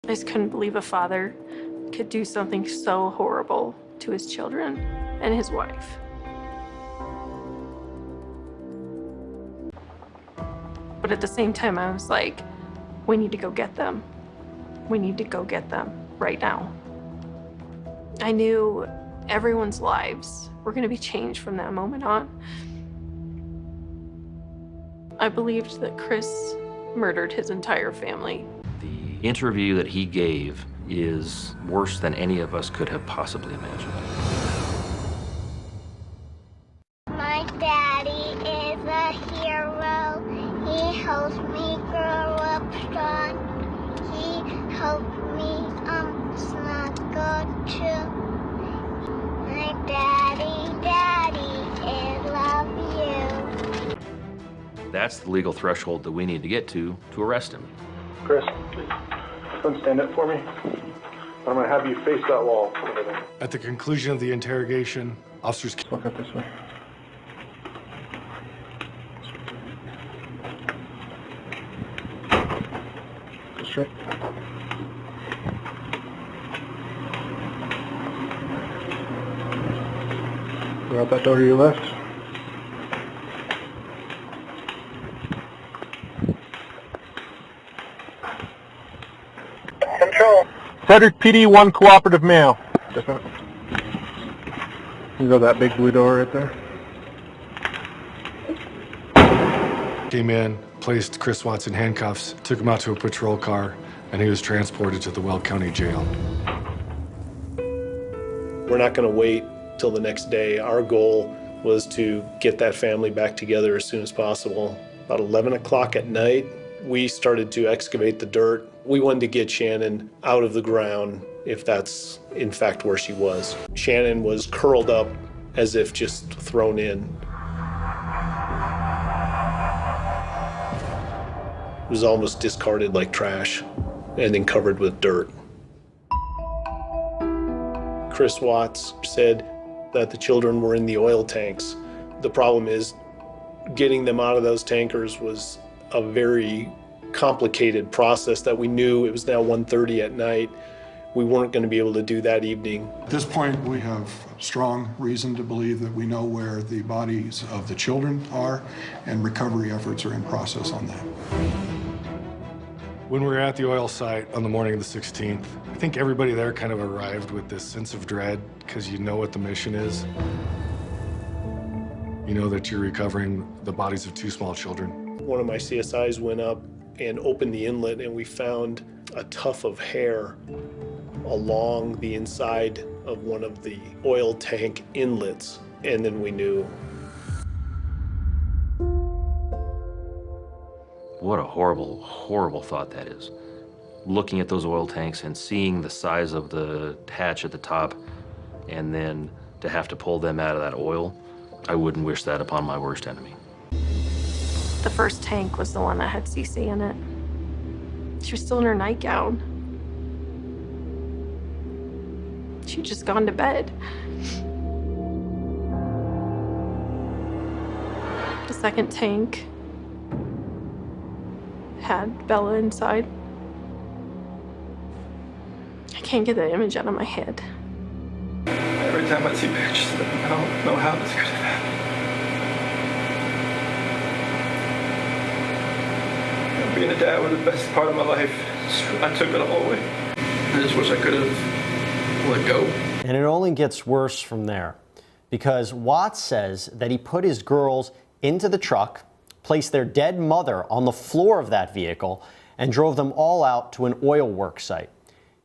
I just couldn't believe a father could do something so horrible to his children and his wife. But at the same time, I was like, we need to go get them. We need to go get them right now. I knew everyone's lives were going to be changed from that moment on. I believed that Chris murdered his entire family. The interview that he gave is worse than any of us could have possibly imagined. My daddy is a hero. He helps me grow up strong. He helped me snuggle too. My daddy, I love you. That's the legal threshold that we need to get to arrest him. Chris, come stand up for me. I'm gonna have you face that wall over there. At the conclusion of the interrogation, officers... Walk up this way. Go straight. Go out that door to your left. Control. Frederick PD, 1 cooperative male. Different. You go that big blue door right there. Came in, placed Chris Watts in handcuffs, took him out to a patrol car, and he was transported to the Weld County Jail. We're not going to wait till the next day. Our goal was to get that family back together as soon as possible. About 11 o'clock at night, we started to excavate the dirt. We wanted to get Shanann out of the ground, if that's in fact where she was. Shanann was curled up as if just thrown in. It was almost discarded like trash and then covered with dirt. Chris Watts said that the children were in the oil tanks. The problem is getting them out of those tankers was a very complicated process that we knew. It was now 1:30 at night. We weren't going to be able to do that evening. At this point, we have strong reason to believe that we know where the bodies of the children are, and recovery efforts are in process on that. When we were at the oil site on the morning of the 16th, I think everybody there kind of arrived with this sense of dread because you know what the mission is. You know that you're recovering the bodies of 2 small children. One of my CSIs went up and opened the inlet, and we found a tuft of hair along the inside of one of the oil tank inlets, and then we knew. What a horrible, horrible thought that is. Looking at those oil tanks and seeing the size of the hatch at the top, and then to have to pull them out of that oil, I wouldn't wish that upon my worst enemy. The first tank was the one that had Cece in it. She was still in her nightgown. She'd just gone to bed. The second tank had Bella inside. I can't get that image out of my head. Every time I see pictures of them, I don't know how this could have happened. Being a dad was the best part of my life. I took it all away. I just wish I could have let go. And it only gets worse from there, because Watts says that he put his girls into the truck, placed their dead mother on the floor of that vehicle, and drove them all out to an oil work site.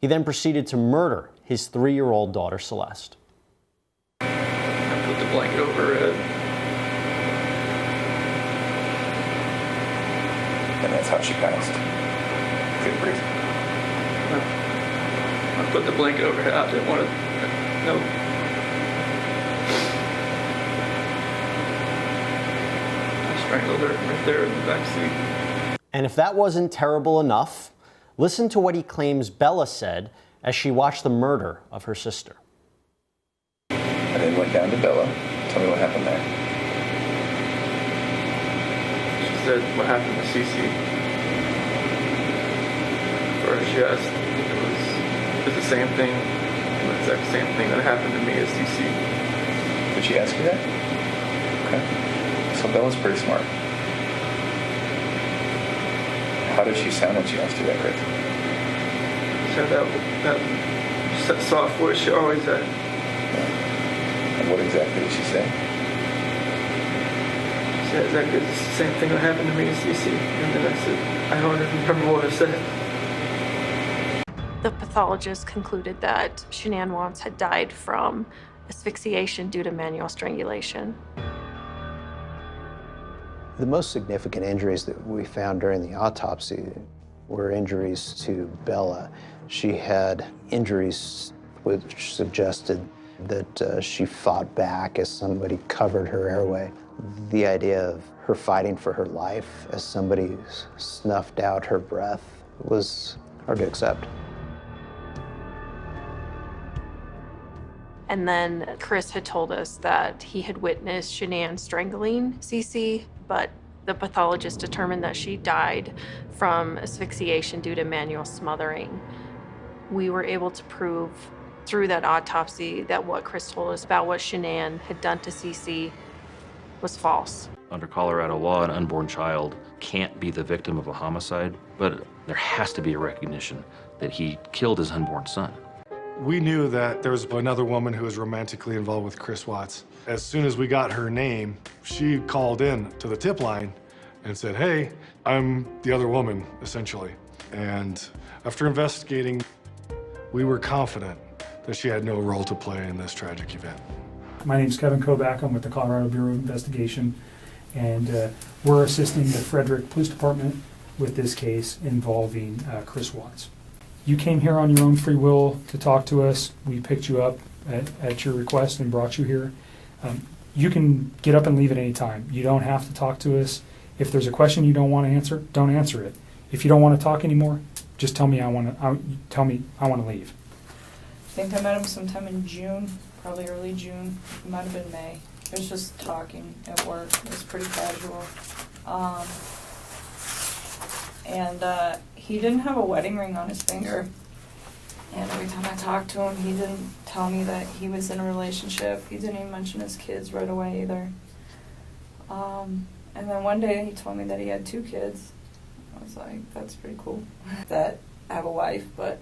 He then proceeded to murder his 3-year-old daughter, Celeste. I put the blanket over her head. And that's how she passed. Couldn't breathe. I put the blanket over her head. I didn't want to. No. I strangled her right there in the back seat. And if that wasn't terrible enough, listen to what he claims Bella said as she watched the murder of her sister. I then went down to Bella. Tell me what happened there. She said what happened to Cece. First she asked the same thing, the exact same thing that happened to me as Cece. Did she ask you that? Okay. So Bella's pretty smart. How did she sound when she asked you that, Chris? She had that soft voice she always had. Yeah. And what exactly did she say? She said exactly the same thing that happened to me as Cece. And then I said, I don't even remember what I said. The pathologist concluded that Shanann Watts had died from asphyxiation due to manual strangulation. The most significant injuries that we found during the autopsy were injuries to Bella. She had injuries which suggested that she fought back as somebody covered her airway. The idea of her fighting for her life as somebody snuffed out her breath was hard to accept. And then Chris had told us that he had witnessed Shanann strangling Cece, but the pathologist determined that she died from asphyxiation due to manual smothering. We were able to prove through that autopsy that what Chris told us about what Shanann had done to Cece was false. Under Colorado law, an unborn child can't be the victim of a homicide, but there has to be a recognition that he killed his unborn son. We knew that there was another woman who was romantically involved with Chris Watts. As soon as we got her name, she called in to the tip line and said, hey, I'm the other woman, essentially. And after investigating, we were confident that she had no role to play in this tragic event. My name's Kevin Kovac. I'm with the Colorado Bureau of Investigation, and we're assisting the Frederick Police Department with this case involving Chris Watts. You came here on your own free will to talk to us. We picked you up at your request and brought you here. You can get up and leave at any time. You don't have to talk to us. If there's a question you don't want to answer, don't answer it. If you don't want to talk anymore, just tell me I want to leave. I think I met him sometime in June, probably early June. It might have been May. It was just talking at work. It was pretty casual. And he didn't have a wedding ring on his finger. And every time I talked to him, he didn't tell me that he was in a relationship. He didn't even mention his kids right away either. And then one day he told me that he had 2 kids. I was like, that's pretty cool. That I have a wife, but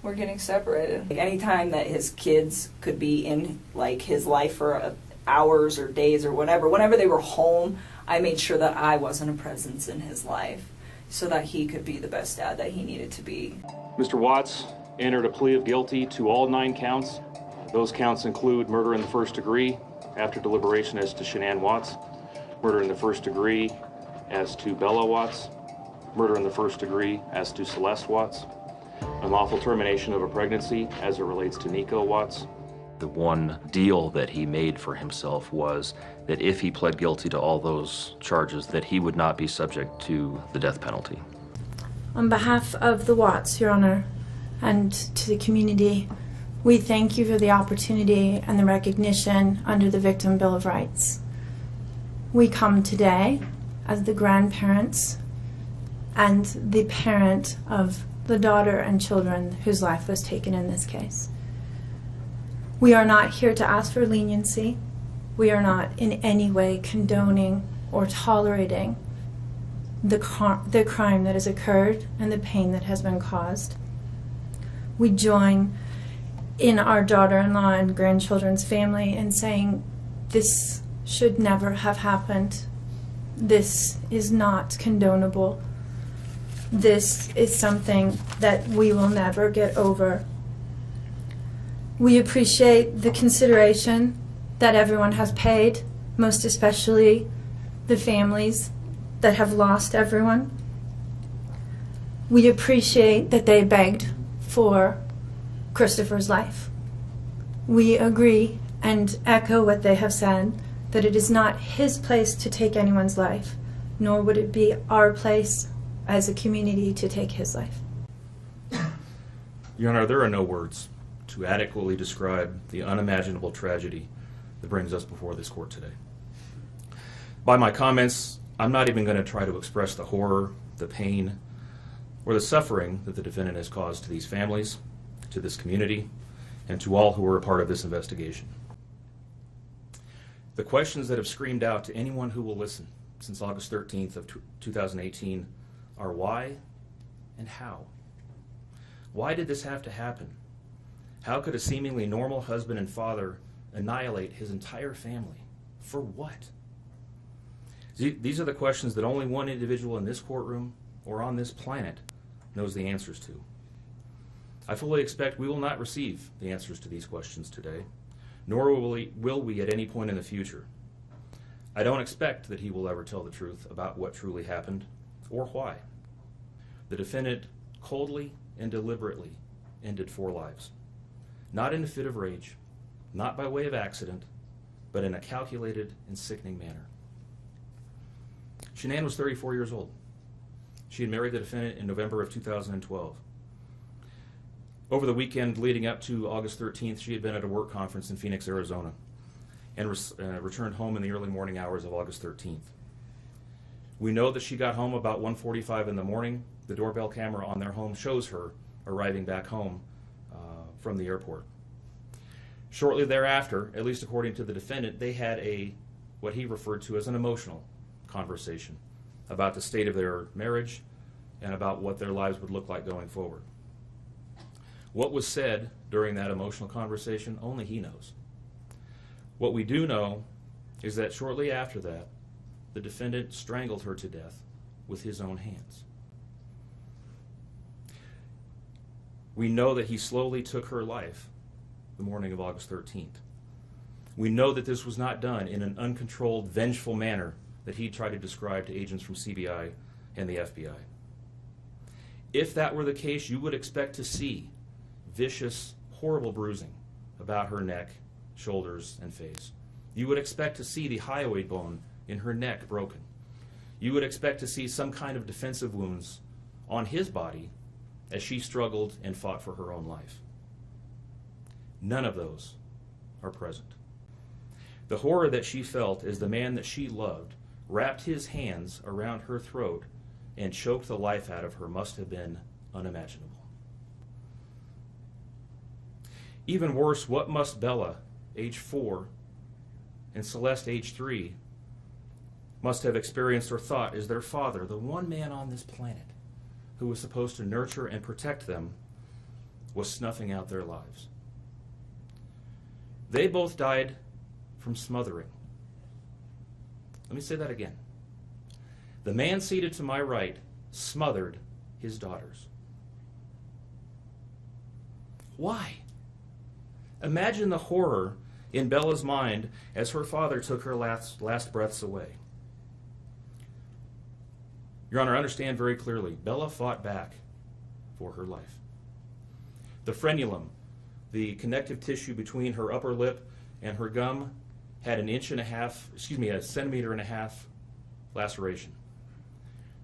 we're getting separated. Anytime that his kids could be in like his life for hours or days or whatever, whenever they were home, I made sure that I wasn't a presence in his life so that he could be the best dad that he needed to be. Mr. Watts entered a plea of guilty to all 9 counts. Those counts include murder in the first degree after deliberation as to Shanann Watts, murder in the first degree as to Bella Watts, murder in the first degree as to Celeste Watts, unlawful termination of a pregnancy as it relates to Nico Watts. The one deal that he made for himself was that if he pled guilty to all those charges, that he would not be subject to the death penalty. On behalf of the Watts, Your Honor, and to the community, we thank you for the opportunity and the recognition under the Victim Bill of Rights. We come today as the grandparents and the parent of the daughter and children whose life was taken in this case. We are not here to ask for leniency. We are not in any way condoning or tolerating the crime that has occurred and the pain that has been caused. We join in our daughter-in-law and grandchildren's family in saying this should never have happened. This is not condonable. This is something that we will never get over. We appreciate the consideration that everyone has paid, most especially the families that have lost everyone. We appreciate that they begged for Christopher's life. We agree and echo what they have said, that it is not his place to take anyone's life, nor would it be our place as a community to take his life. Your Honor, there are no words to adequately describe the unimaginable tragedy that brings us before this court today. By my comments, I'm not even going to try to express the horror, the pain, or the suffering that the defendant has caused to these families to this community, and to all who were a part of this investigation. The questions that have screamed out to anyone who will listen since August 13th of 2018 are why and how. Why did this have to happen? How could a seemingly normal husband and father annihilate his entire family? For what? These are the questions that only one individual in this courtroom or on this planet knows the answers to. I fully expect we will not receive the answers to these questions today, nor will we at any point in the future. I don't expect that he will ever tell the truth about what truly happened or why. The defendant coldly and deliberately ended 4 lives, not in a fit of rage, not by way of accident, but in a calculated and sickening manner. Shanann was 34 years old. She had married the defendant in November of 2012. Over the weekend leading up to August 13th, she had been at a work conference in Phoenix, Arizona, and returned home in the early morning hours of August 13th. We know that she got home about 1:45 in the morning. The doorbell camera on their home shows her arriving back home from the airport. Shortly thereafter, at least according to the defendant, they had what he referred to as an emotional conversation about the state of their marriage and about what their lives would look like going forward. What was said during that emotional conversation, only he knows. What we do know is that shortly after that, the defendant strangled her to death with his own hands. We know that he slowly took her life the morning of August 13th. We know that this was not done in an uncontrolled, vengeful manner that he tried to describe to agents from CBI and the FBI. If that were the case, you would expect to see vicious, horrible bruising about her neck, shoulders, and face. You would expect to see the hyoid bone in her neck broken. You would expect to see some kind of defensive wounds on his body as she struggled and fought for her own life. None of those are present. The horror that she felt as the man that she loved wrapped his hands around her throat and choked the life out of her must have been unimaginable. Even worse, what must Bella, age 4, and Celeste, age 3, must have experienced or thought as their father, the one man on this planet who was supposed to nurture and protect them, was snuffing out their lives. They both died from smothering. Let me say that again. The man seated to my right smothered his daughters. Why? Imagine the horror in Bella's mind as her father took her last breaths away. Your Honor, understand very clearly, Bella fought back for her life. The frenulum, the connective tissue between her upper lip and her gum, had a centimeter and a half laceration.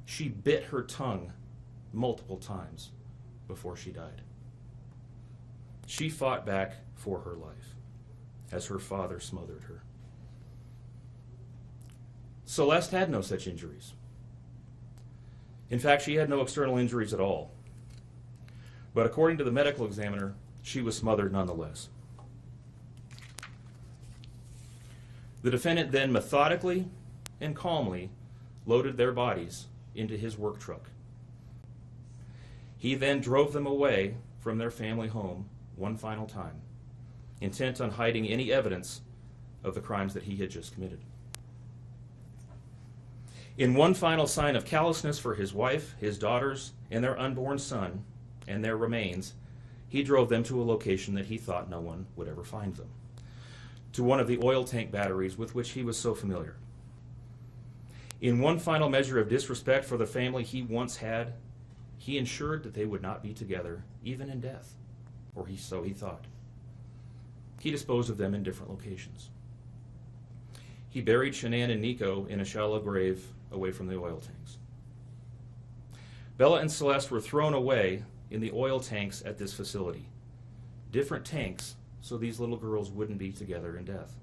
She bit her tongue multiple times before she died. She fought back for her life as her father smothered her. Celeste had no such injuries. In fact, she had no external injuries at all. But according to the medical examiner, she was smothered nonetheless. The defendant then methodically and calmly loaded their bodies into his work truck. He then drove them away from their family home one final time, intent on hiding any evidence of the crimes that he had just committed. In one final sign of callousness for his wife, his daughters, and their unborn son, and their remains, he drove them to a location that he thought no one would ever find them, to one of the oil tank batteries with which he was so familiar. In one final measure of disrespect for the family he once had, he ensured that they would not be together, even in death, or so he thought. He disposed of them in different locations. He buried Shanann and Nico in a shallow grave away from the oil tanks. Bella and Celeste were thrown away in the oil tanks at this facility. Different tanks so these little girls wouldn't be together in death.